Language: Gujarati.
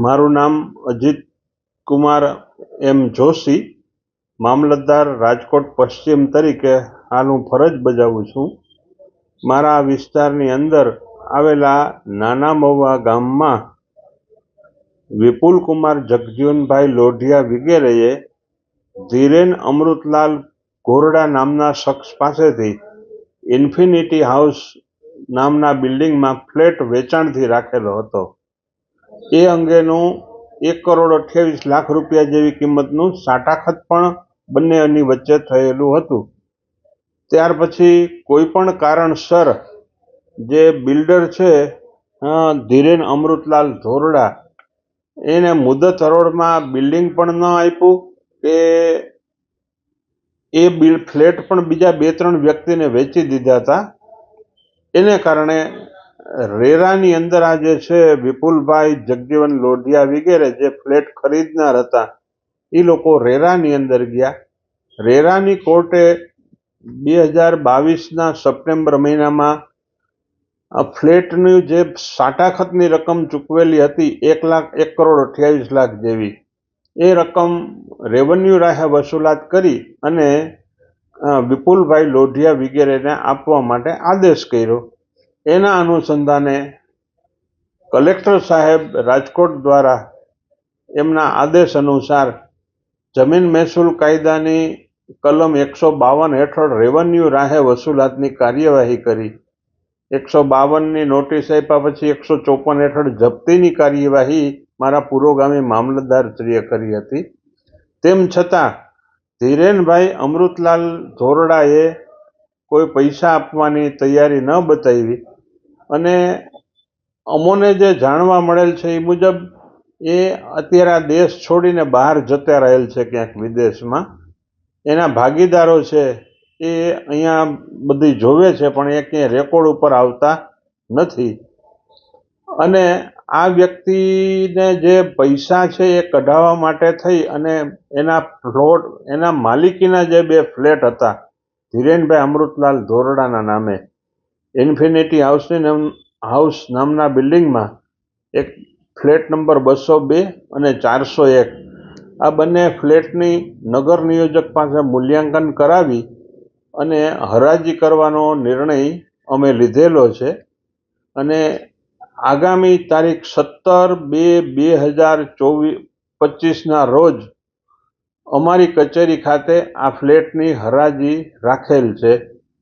મારું નામ અજીત કુમાર એમ જોશી, મામલતદાર રાજકોટ પશ્ચિમ તરીકે હાલ હું ફરજ બજાવું છું. મારા વિસ્તારની અંદર આવેલા નાના મહુવા ગામમાં વિપુલ કુમાર જગજીવનભાઈ લોઢિયા વગેરેએ ધીરેન અમૃતલાલ ઘોરડા નામના શખ્સ પાસેથી ઇન્ફિનિટી હાઉસ નામના બિલ્ડિંગમાં ફ્લેટ વેચાણથી રાખેલો હતો. એ અંગેનું 1,28,00,000 રૂપિયા જેવી કિંમતનું સાટાખત પણ બંનેની વચ્ચે થયેલું હતું. ત્યાર પછી કોઈ પણ કારણસર જે બિલ્ડર છે ધીરેન અમૃતલાલ ધોરડા, એને મુદત હરોળમાં બિલ્ડિંગ પણ ન આપ્યું કે એ ફ્લેટ પણ બીજા 2-3 વ્યક્તિને વેચી દીધા હતા. એને કારણે રેરાની અંદર આ જે છે વિપુલભાઈ જગજીવન લોઢિયા વગેરે જે ફ્લેટ ખરીદનાર હતા એ લોકો રેરાની અંદર ગયા. રેરાની કોર્ટે 2022ના સપ્ટેમ્બર મહિનામાં ફ્લેટની જે સાટાખતની રકમ ચૂકવેલી હતી 1,28,00,000 જેવી, એ રકમ રેવન્યુ રાહે વસૂલાત કરી અને વિપુલભાઈ લોઢિયા વગેરેને આપવા માટે આદેશ કર્યો. એના અનુસંધાને કલેક્ટર સાહેબ રાજકોટ દ્વારા એમના આદેશ અનુસાર જમીન મહેસૂલ કાયદાની કલમ 152 હેઠળ રેવન્યુ રાહે વસૂલાતની કાર્યવાહી કરી. 152ની નોટિસ આપ્યા પછી 154 હેઠળ જપ્તીની કાર્યવાહી મારા પુરોગામી મામલતદારશ્રીએ કરી હતી. તેમ છતાં ધીરેનભાઈ અમૃતલાલ ધોરડાએ કોઈ પૈસા આપવાની તૈયારી ન બતાવી અને અમોને જે જાણવા મળેલ છે એ મુજબ એ અત્યારે આ દેશ છોડીને બહાર જતા રહેલ છે, ક્યાંક વિદેશમાં. એના ભાગીદારો છે એ અહીંયા બધી જોવે છે પણ એ ક્યાંય રેકોર્ડ ઉપર આવતા નથી. અને આ વ્યક્તિને જે પૈસા છે એ કઢાવવા માટે થઈ અને એના માલિકીના જે 2 ફ્લેટ હતા ધીરેનભાઈ અમૃતલાલ ધોરડાના નામે, ઇન્ફિનિટી હાઉસ નામના બિલ્ડિંગમાં એક ફ્લેટ નંબર 202 અને 401, આ બંને ફ્લેટની નગર નિયોજક પાસે મૂલ્યાંકન કરાવી અને હરાજી કરવાનો નિર્ણય અમે લીધેલો છે. અને આગામી તારીખ 17/2/2025ના રોજ અમારી કચેરી ખાતે આ ફ્લેટની હરાજી રાખેલ છે.